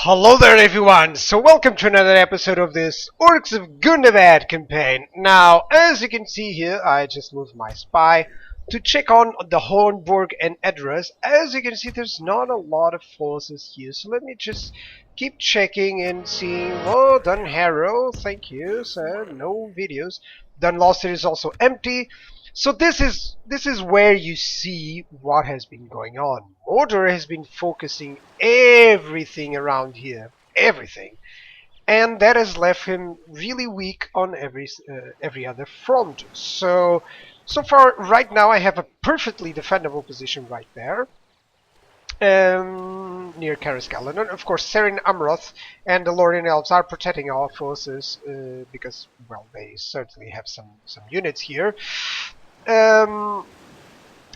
Hello there everyone, so welcome to another episode of this Orcs of Gundabad campaign. Now, as you can see here, I just moved my spy to check on the Hornburg and Edras. As you can see, there's not a lot of forces here, so let me just keep checking and seeing. Oh, Dun Harrow, thank you, sir, no videos. Dun Loster is also empty. So this is where you see what has been going on. Mordor has been focusing everything around here, everything, and that has left him really weak on every other front. So far, right now, I have a perfectly defendable position right there. Near Karis Galadon. Of course, Serin Amroth and the Lorien Elves are protecting our forces because, well, they certainly have some units here. And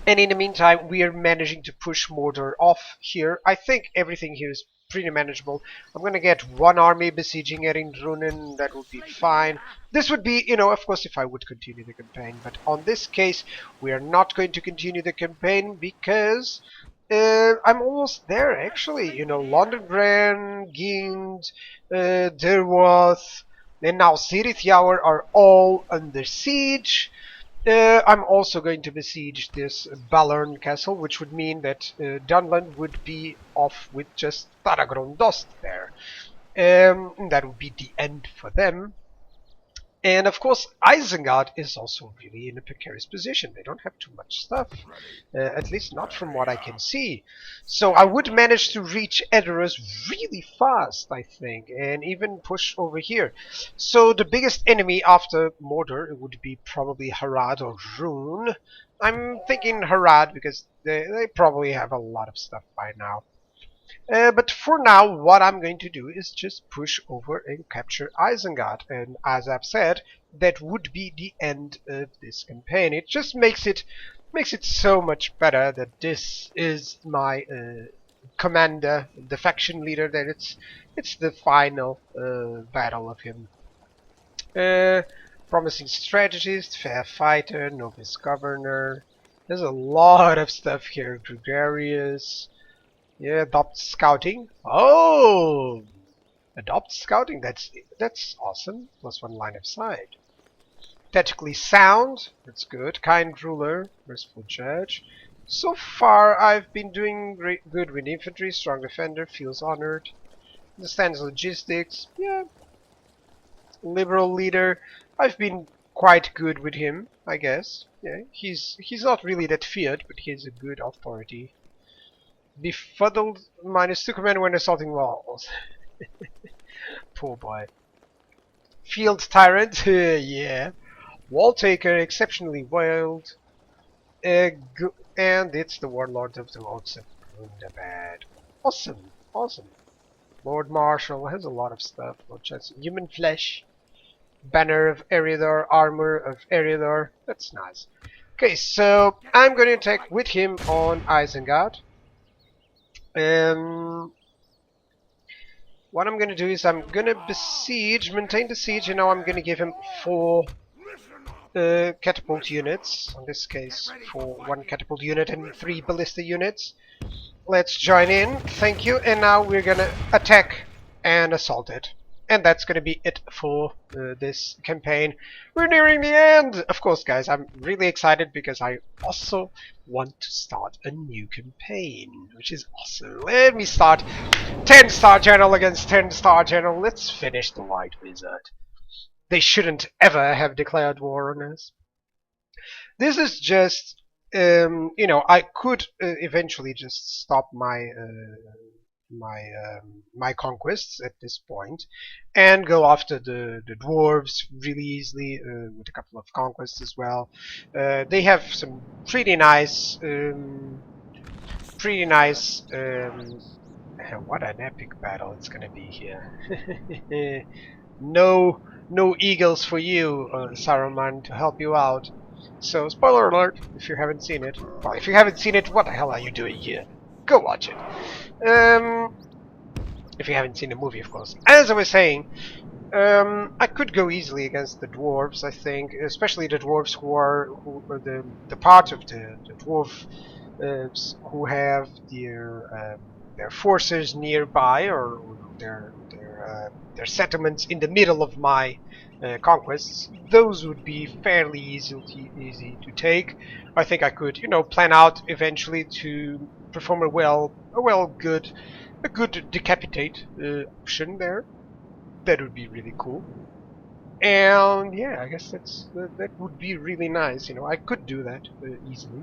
in the meantime, we are managing to push Mordor off here. I think everything here is pretty manageable. I'm gonna get one army besieging Erindrunen, that would be fine. This would be, of course, if I would continue the campaign, but on this case, we are not going to continue the campaign because I'm almost there, actually. Londongren, Gind, Derwath, and now Sirithyaur are all under siege. I'm also going to besiege this Balern castle, which would mean that Dunland would be off with just Tharagrond there. That would be the end for them. And of course, Isengard is also really in a precarious position. They don't have too much stuff, at least not from what I can see. So I would manage to reach Edoras really fast, I think, and even push over here. So the biggest enemy after Mordor would be probably Harad or Rune. I'm thinking Harad because they probably have a lot of stuff by now. But for now, what I'm going to do is just push over and capture Isengard. And as I've said, that would be the end of this campaign. It just makes it so much better that this is my commander, the faction leader. That it's the final battle of him. Promising strategist, fair fighter, novice governor. There's a lot of stuff here. Gregarious. Yeah, adopt scouting. Oh, adopt scouting. That's awesome. Plus one line of sight. Tactically sound. That's good. Kind ruler. Merciful judge. So far, I've been doing good with infantry. Strong defender. Feels honored. Understands logistics. Yeah. Liberal leader. I've been quite good with him, I guess. Yeah. He's not really that feared, but he's a good authority. Befuddled -2 command when assaulting walls. Poor boy. Field Tyrant, yeah. Wall Taker, exceptionally wild. And it's the Warlord of the Orcs of Gundabad. Awesome, awesome. Lord Marshal has a lot of stuff. Human Flesh. Banner of Eriador, Armor of Eriador. That's nice. Okay, so I'm going to attack with him on Isengard. What I'm gonna do is I'm gonna maintain the siege, and now I'm gonna give him 4 catapult units. In this case, for 1 catapult unit and 3 ballista units. Let's join in, thank you, and now we're gonna attack and assault it. And that's gonna be it for this campaign. We're nearing the end! Of course, guys, I'm really excited because I also want to start a new campaign, which is awesome. Let me start 10-star general against 10-star general. Let's finish the White Wizard. They shouldn't ever have declared war on us. This is just, I could eventually just stop my my conquests at this point and go after the dwarves really easily with a couple of conquests as well. They have some pretty nice what an epic battle it's gonna be here. no eagles for you, Saruman, to help you out. So spoiler alert if you haven't seen it. Well, if you haven't seen it, what the hell are you doing here? Go watch it. If you haven't seen the movie, of course. As I was saying, I could go easily against the dwarves, I think, especially the dwarves who are the part of the dwarf who have their forces nearby or their settlements in the middle of my conquests. Those would be fairly easy to take. I think I could, you know, plan out eventually to perform a good decapitate option there. That would be really cool. And yeah, I guess that would be really nice. You know, I could do that easily.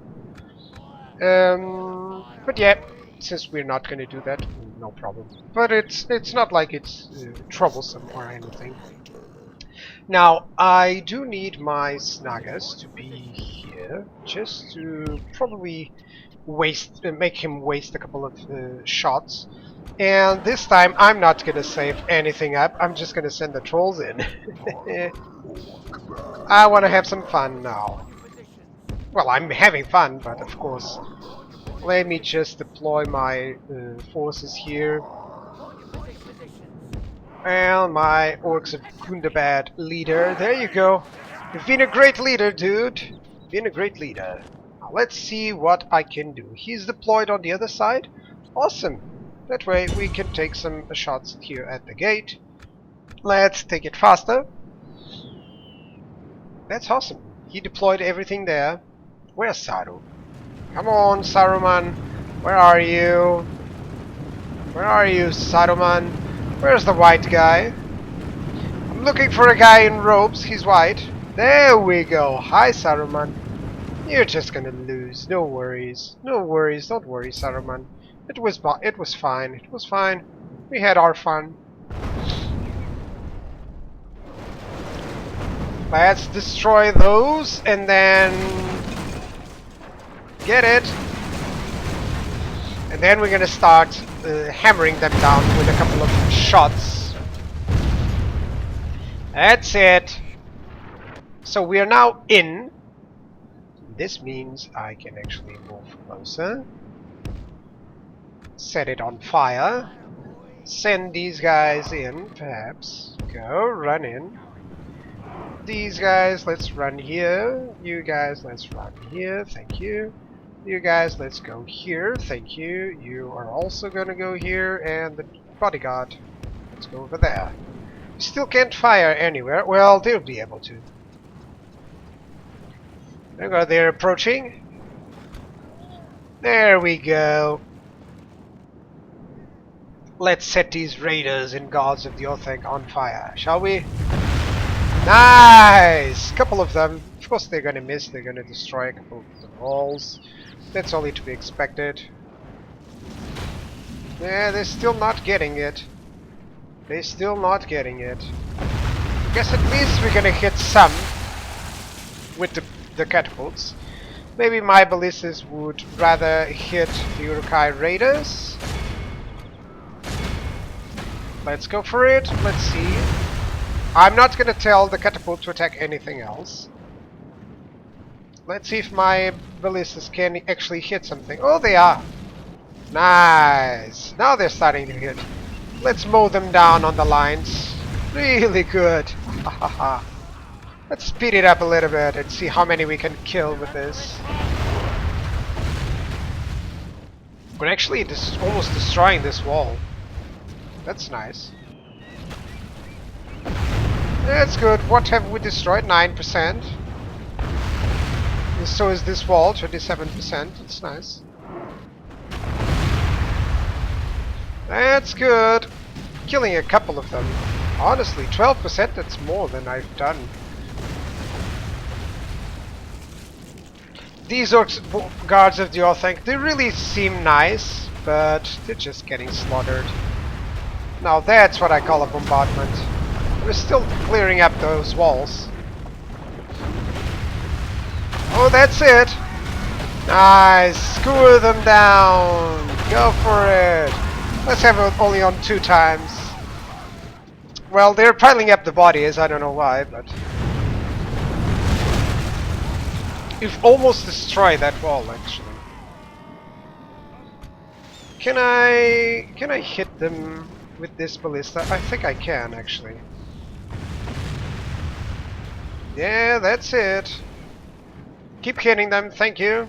But yeah, since we're not going to do that, no problem. But it's not like it's troublesome or anything. Now, I do need my Snagas to be here, just to probably make him waste a couple of shots. And this time, I'm not gonna save anything up. I'm just gonna send the trolls in. I want to have some fun now. Well, I'm having fun, but of course, let me just deploy my forces here. And my Orcs of Gundabad leader. There you go. You've been a great leader, dude. Been a great leader. Now let's see what I can do. He's deployed on the other side. Awesome. That way we can take some shots here at the gate. Let's take it faster. That's awesome. He deployed everything there. Where's Saru? Come on, Saruman. Where are you? Where are you, Saruman? Where's the white guy? I'm looking for a guy in robes. He's white. There we go. Hi, Saruman. You're just gonna lose. No worries. No worries. Don't worry, Saruman. It was fine. It was fine. We had our fun. Let's destroy those and then get it. And then we're gonna start hammering them down with a couple of shots. That's it. So we are now in. This means I can actually move closer. Set it on fire. Send these guys in, perhaps. Go, run in. These guys, let's run here. You guys, let's run here. Thank you. You guys, let's go here. Thank you. You are also gonna go here. And the bodyguard, let's go over there. You still can't fire anywhere. Well, they'll be able to. There we go. They're approaching. There we go. Let's set these raiders and guards of the Orthanc on fire, shall we? Nice! Couple of them. Of course they're gonna miss. They're gonna destroy a couple of the walls. That's only to be expected. Yeah, they're still not getting it. They're still not getting it. I guess at least we're gonna hit some with the catapults. Maybe my ballistas would rather hit the Urukai raiders. Let's go for it. Let's see. I'm not gonna tell the catapult to attack anything else. Let's see if my ballistas can actually hit something. Oh, they are. Nice. Now they're starting to hit. Let's mow them down on the lines. Really good. Let's speed it up a little bit and see how many we can kill with this. We're actually almost destroying this wall. That's nice. That's good. What have we destroyed? 9%. And so is this wall, 27%. It's nice. That's good. Killing a couple of them. Honestly, 12%, that's more than I've done. These guards of the Orthanc, they really seem nice, but they're just getting slaughtered. Now that's what I call a bombardment. We're still clearing up those walls. Oh, that's it! Nice! Screw them down! Go for it! Let's have it only on 2 times. Well, they're piling up the bodies, I don't know why, but... You've almost destroyed that wall, actually. Can I hit them with this ballista? I think I can, actually. Yeah, that's it. Keep hitting them, thank you.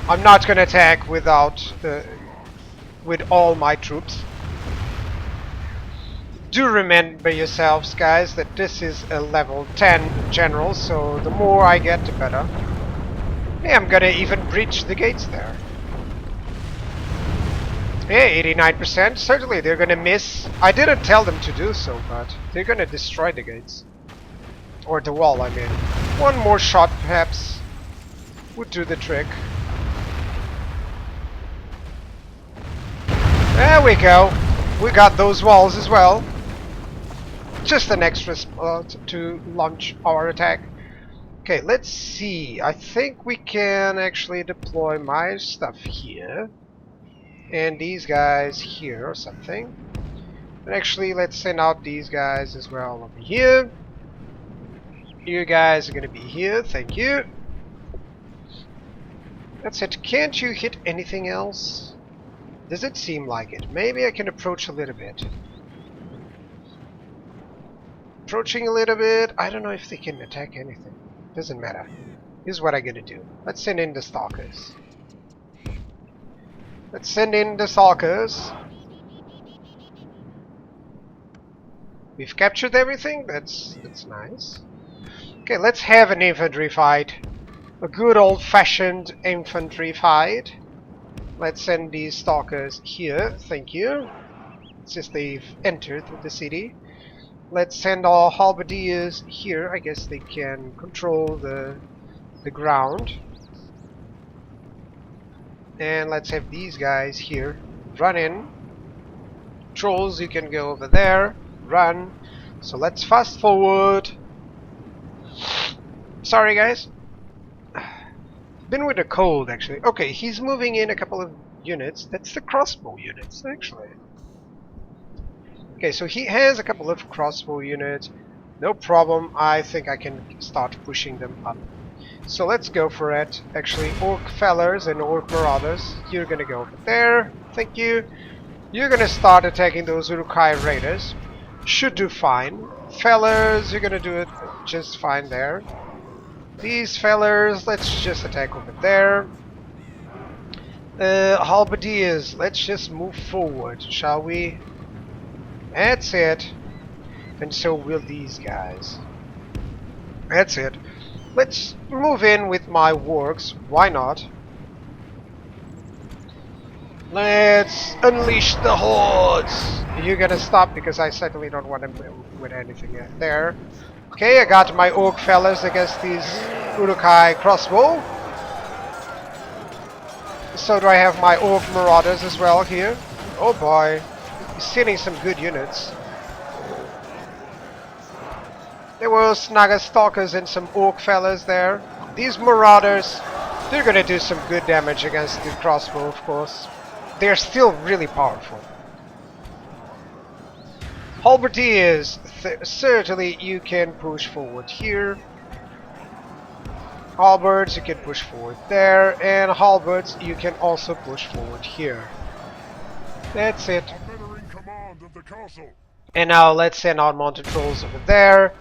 I'm not gonna attack without with all my troops. Do remember yourselves, guys, that this is a level 10 general, so the more I get, the better. Hey, I'm gonna even breach the gates there. Yeah, 89%. Certainly they're gonna miss. I didn't tell them to do so, but they're gonna destroy the gates. Or the wall, I mean. One more shot, perhaps, would do the trick. There we go. We got those walls as well. Just an extra spot to launch our attack. Okay, let's see. I think we can actually deploy my stuff here. And these guys here or something. And actually, let's send out these guys as well over here. You guys are gonna be here, thank you. That's it. Can't you hit anything else? Does it seem like it? Maybe I can approach a little bit. Approaching a little bit. I don't know if they can attack anything. Doesn't matter. Here's what I'm gonna do. Let's send in the stalkers. Let's send in the stalkers. We've captured everything. That's nice. Okay, let's have an infantry fight. A good old-fashioned infantry fight. Let's send these stalkers here. Thank you. Since they've entered the city. Let's send our halberdiers here. I guess they can control the ground. And let's have these guys here run in. Trolls, you can go over there. Run. So let's fast forward. Sorry, guys. Been with a cold, actually. Okay, he's moving in a couple of units. That's the crossbow units, actually. Okay, so he has a couple of crossbow units. No problem. I think I can start pushing them up. So let's go for it. Actually, Orc Fellers and Orc Marauders, you're gonna go over there. Thank you. You're gonna start attacking those Urukai Raiders. Should do fine. Fellers, you're gonna do it just fine there. These fellers, let's just attack over there. Halberdiers, let's just move forward, shall we? That's it. And so will these guys. That's it. Let's move in with my wargs. Why not? Let's unleash the hordes. You're gonna stop because I certainly don't want to move with anything there. Okay, I got my orc fellas against these Urukai crossbow. So do I have my orc marauders as well here. Oh boy, he's sending some good units. There were Snaga stalkers and some orc fellas there. These marauders, they're gonna do some good damage against the crossbow, of course. They're still really powerful. Halberdiers, certainly you can push forward here. Halberds, you can push forward there, and halberds, you can also push forward here. That's it. And now let's send out mounted trolls over there.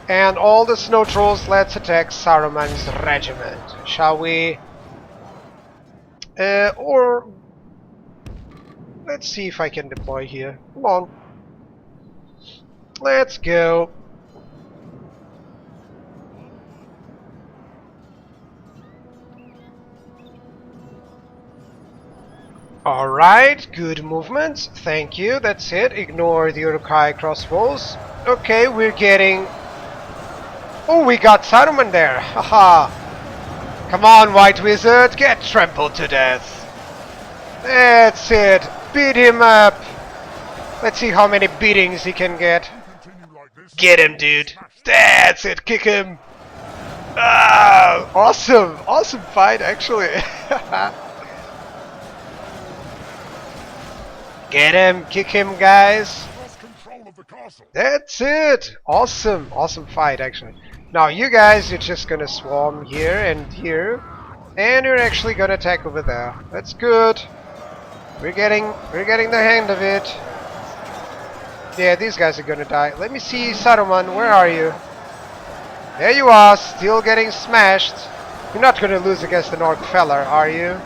And all the snow trolls, let's attack Saruman's regiment, shall we? Or let's see if I can deploy here. Come on. Let's go. Alright, good movement. Thank you, that's it. Ignore the Urukai crossbows. Okay, we're getting... Oh, we got Saruman there. Haha. Come on, White Wizard, get trampled to death. That's it. Beat him up. Let's see how many beatings he can get. Get him, dude. That's it. Kick him. Ah, awesome. Awesome fight, actually. Get him. Kick him, guys. That's it. Awesome. Awesome fight, actually. Now, you guys, you're just gonna swarm here and here. And you're actually gonna attack over there. That's good. We're getting the hang of it. Yeah, these guys are gonna die. Let me see, Saruman, where are you? There you are, still getting smashed. You're not gonna lose against an orc feller, are you?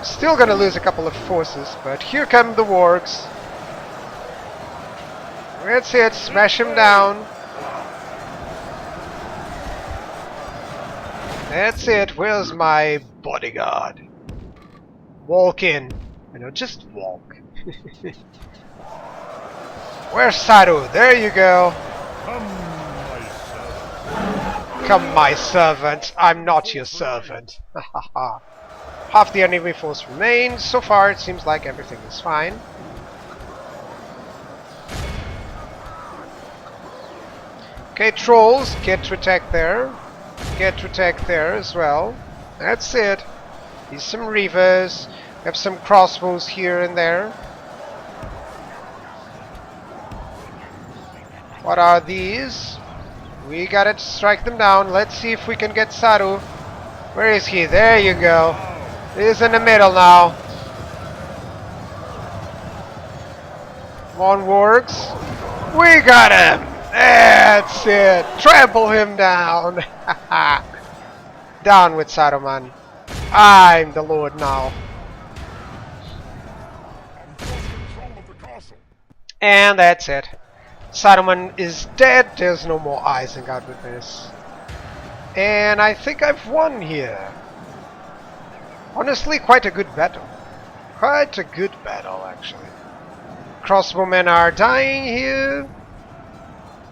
Still gonna lose a couple of forces, but here come the wargs. That's it, smash him down. That's it, where's my bodyguard? Walk in. You know, just walk. Where's Saru? There you go. Come, my servant. I'm not your servant. Half the enemy force remains. So far, it seems like everything is fine. Okay, trolls, get to attack there. Get to attack there as well. That's it. These some reavers. Have some crossbows here and there. What are these? We gotta strike them down. Let's see if we can get Saru. Where is he? There you go. He's in the middle now. Come on, Wargs. We got him! That's it! Trample him down! Down with Saruman. I'm the Lord now. And that's it. Saruman is dead. There's no more Isengard with this. And I think I've won here. Honestly, quite a good battle. Quite a good battle, actually. Crossbowmen are dying here.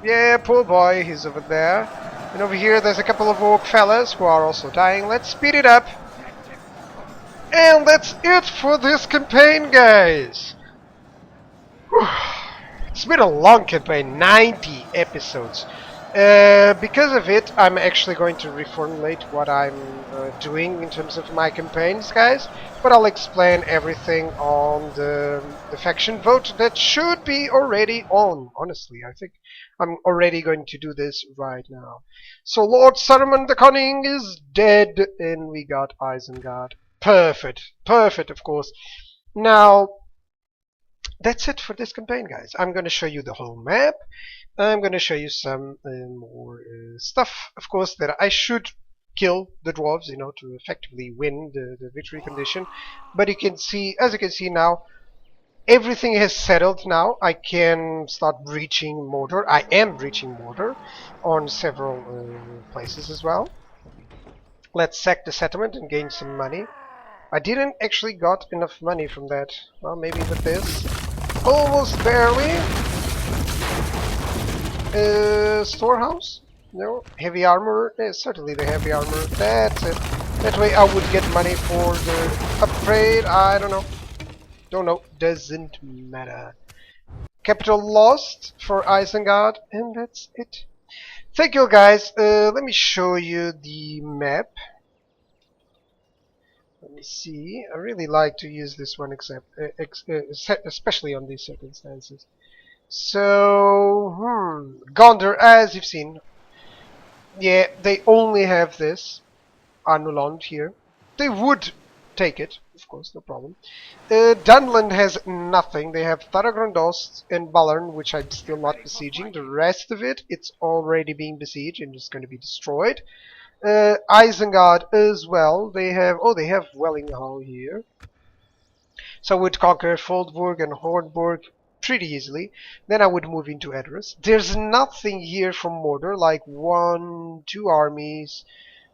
Yeah, poor boy, he's over there. And over here, there's a couple of orc fellas who are also dying. Let's speed it up. And that's it for this campaign, guys. It's been a long campaign, 90 episodes. Because of it, I'm actually going to reformulate what I'm doing in terms of my campaigns, guys. But I'll explain everything on the faction vote that should be already on. Honestly, I think I'm already going to do this right now. So Lord Saruman the Cunning is dead, and we got Isengard. Perfect, perfect, of course. Now, that's it for this campaign, guys. I'm going to show you the whole map. I'm going to show you some more stuff, of course, that I should kill the dwarves, you know, to effectively win the victory condition. But you can see, as you can see now, everything has settled now. I can start breaching Mordor. I am breaching Mordor on several places as well. Let's sack the settlement and gain some money. I didn't actually got enough money from that. Well, maybe with this. Almost barely. Storehouse? No. Heavy armor? Certainly the heavy armor. That's it. That way I would get money for the upgrade. I don't know. Don't know. Doesn't matter. Capital lost for Isengard. And that's it. Thank you, guys. Let me show you the map. Let me see. I really like to use this one, especially on these circumstances. So, Gondor, as you've seen, yeah, they only have this Anuland here. They would take it, of course, no problem. Dunland has nothing. They have Tharagrundost and Balern, which I'm still not besieging. The rest of it, it's already being besieged and it's going to be destroyed. Isengard as well. They have Wellinghall here. So I would conquer Foldburg and Hornburg pretty easily. Then I would move into Edoras. There's nothing here from Mordor, like 1, 2 armies.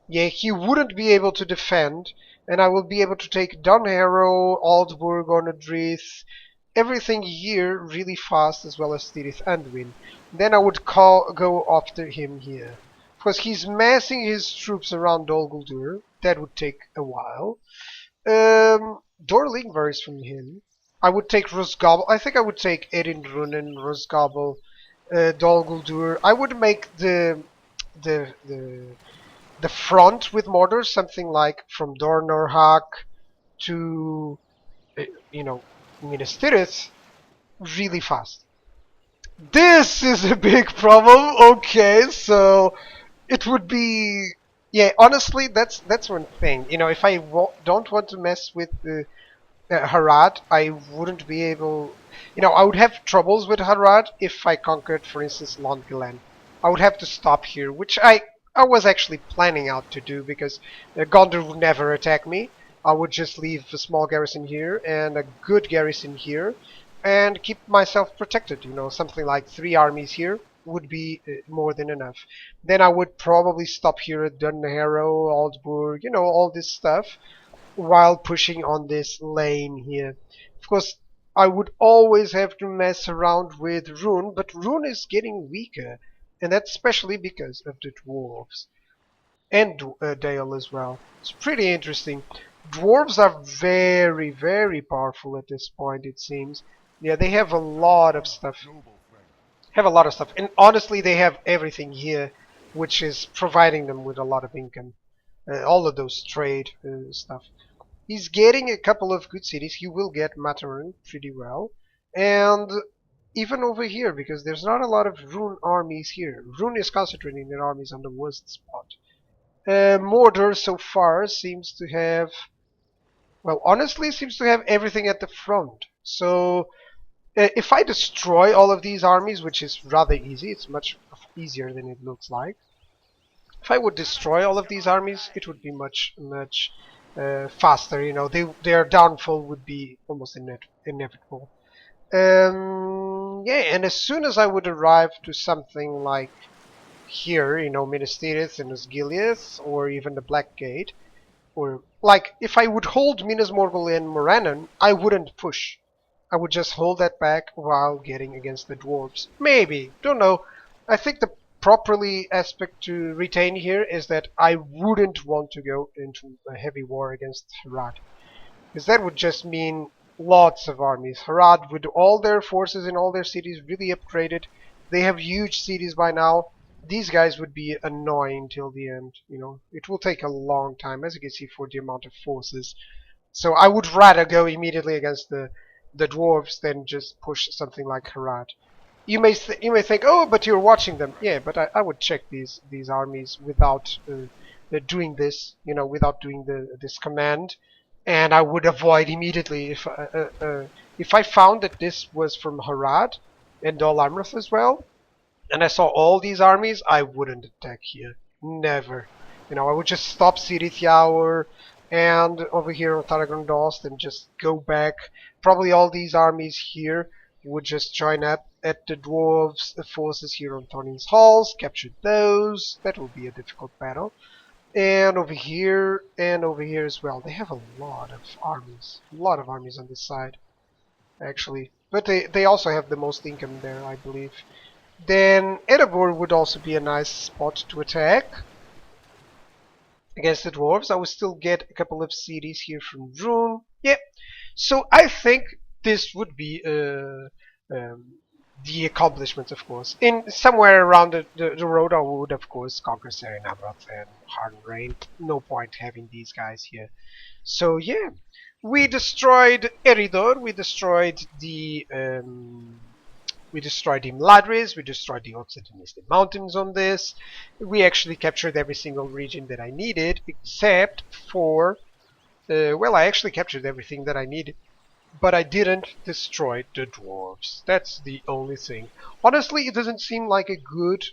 Yeah, he wouldn't be able to defend, and I will be able to take Dunharrow, Aldburg, Onodrith, everything here really fast, as well as Tirith Anduin. Then I would go after him here. Because he's massing his troops around Dol Guldur. That would take a while. Dorlingvar is from him. I would take Rosgobel. I think I would take Erinrunen, Rosgobel, Dol Guldur. I would make the front with Mordor something like from Dornorhak to Minas Tirith really fast. This is a big problem. Okay, so it would be, yeah, honestly, that's one thing. You know, if I don't want to mess with the Harad, I wouldn't be able, I would have troubles with Harad if I conquered, for instance, Londglen. I would have to stop here, which I was actually planning out to do, because Gondor would never attack me. I would just leave a small garrison here and a good garrison here, and keep myself protected. You know, something like 3 armies here would be more than enough. Then I would probably stop here at Dunharrow, Aldburg, you know, all this stuff, while pushing on this lane here. Of course, I would always have to mess around with Rune, but Rune is getting weaker, and that's especially because of the dwarves. And Dale as well. It's pretty interesting. Dwarves are very, very powerful at this point, it seems. Yeah, they have a lot of stuff. And honestly, they have everything here, which is providing them with a lot of income. All of those trade stuff. He's getting a couple of good cities. He will get Mataran pretty well. And even over here, because there's not a lot of Rune armies here. Rune is concentrating their armies on the worst spot. Mordor so far seems to have, well, honestly, seems to have everything at the front. So if I destroy all of these armies, which is rather easy, it's much easier than it looks like. If I would destroy all of these armies, it would be much faster. You know, their downfall would be almost inevitable. Yeah, and as soon as I would arrive to something like here, you know, Minas Tirith and Osgiliath, or even the Black Gate, or like if I would hold Minas Morgul and Morannon, I wouldn't push. I would just hold that back while getting against the dwarves. Maybe, don't know. I think the properly aspect to retain here is that I wouldn't want to go into a heavy war against Harad, because that would just mean lots of armies. Harad, with all their forces and all their cities really upgraded, they have huge cities by now. These guys would be annoying till the end, you know. It will take a long time, as you can see, for the amount of forces. So I would rather go immediately against the dwarves than just push something like Harad. You may think, oh, but you're watching them. Yeah, but I would check these armies without doing this, you know, without doing this command, and I would avoid immediately if I found that this was from Harad and Dol Amroth as well, and I saw all these armies, I wouldn't attack here. Never. You know, I would just stop Sirith Yaur and over here on Tharagondost and just go back. Probably all these armies here would just join up at the dwarves' forces here on Thorin's Halls, capture those. That will be a difficult battle. And over here as well. They have a lot of armies. A lot of armies on this side, actually. But they also have the most income there, I believe. Then Erebor would also be a nice spot to attack against the dwarves. I would still get a couple of cities here from Rune. Yeah, so I think this would be the accomplishments, of course. In somewhere around the road, I would, of course, conquer Seren Amroth and Harden Rain. No point having these guys here. So yeah, we destroyed Eridor. We destroyed the Mladris, we destroyed the Otsetinistan Mountains on this. We actually captured every single region that I needed, except for... well, I actually captured everything that I needed, but I didn't destroy the dwarves. That's the only thing. Honestly, it doesn't seem like a good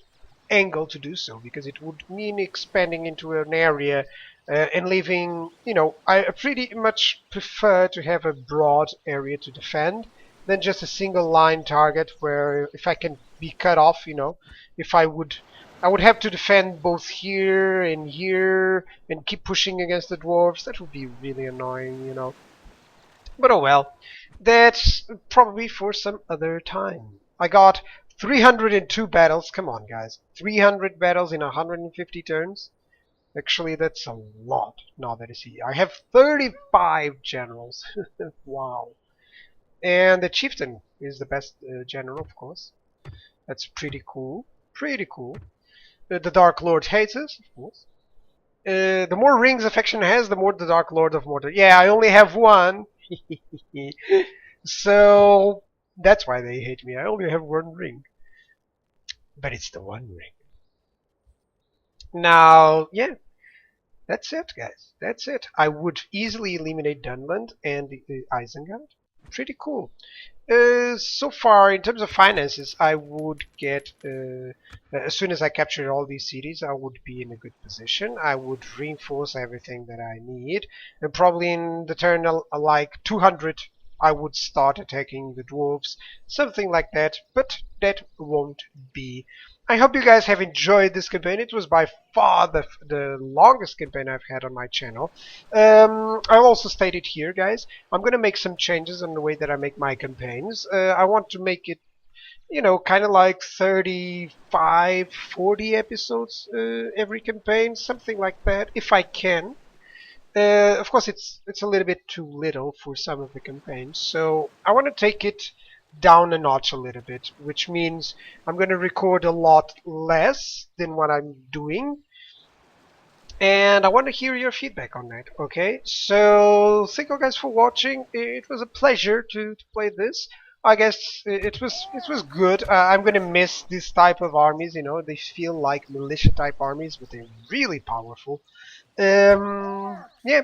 angle to do so, because it would mean expanding into an area and leaving... You know, I pretty much prefer to have a broad area to defend than just a single line target where if I can be cut off, you know, if I would have to defend both here and keep pushing against the dwarves. That would be really annoying, you know. But oh well, that's probably for some other time. I got 302 battles. Come on, guys. 300 battles in 150 turns. Actually, that's a lot, now that I see. I have 35 generals. Wow. And the chieftain is the best general, of course. That's pretty cool. Pretty cool. The Dark Lord hates us, of course. The more rings a faction has, the more the Dark Lord of Mordor. Yeah, I only have one. So that's why they hate me. I only have one ring. But it's the one ring. Now, yeah. That's it, guys. That's it. I would easily eliminate Dunland and Isengard. Pretty cool. So far, in terms of finances, I would get, as soon as I captured all these cities, I would be in a good position. I would reinforce everything that I need, and probably in the turn, like 200 I would start attacking the dwarves, something like that, but that won't be. I hope you guys have enjoyed this campaign. It was by far the longest campaign I've had on my channel. I'll also state it here, guys. I'm going to make some changes in the way that I make my campaigns. I want to make it, you know, kind of like 35, 40 episodes every campaign, something like that, if I can. Of course, it's a little bit too little for some of the campaigns, so I want to take it down a notch a little bit, which means I'm going to record a lot less than what I'm doing, and I want to hear your feedback on that. Okay, so thank you guys for watching. It was a pleasure to play this. I guess it was good. I'm gonna miss this type of armies. You know, they feel like militia type armies, but they're really powerful. Yeah,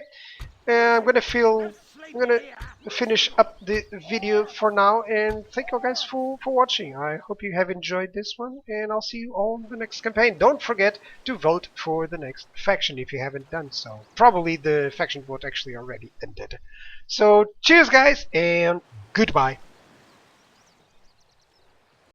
I'm gonna finish up the video for now, and thank you guys for watching. I hope you have enjoyed this one, and I'll see you on the next campaign. Don't forget to vote for the next faction if you haven't done so. Probably the faction vote actually already ended. So cheers guys, and goodbye.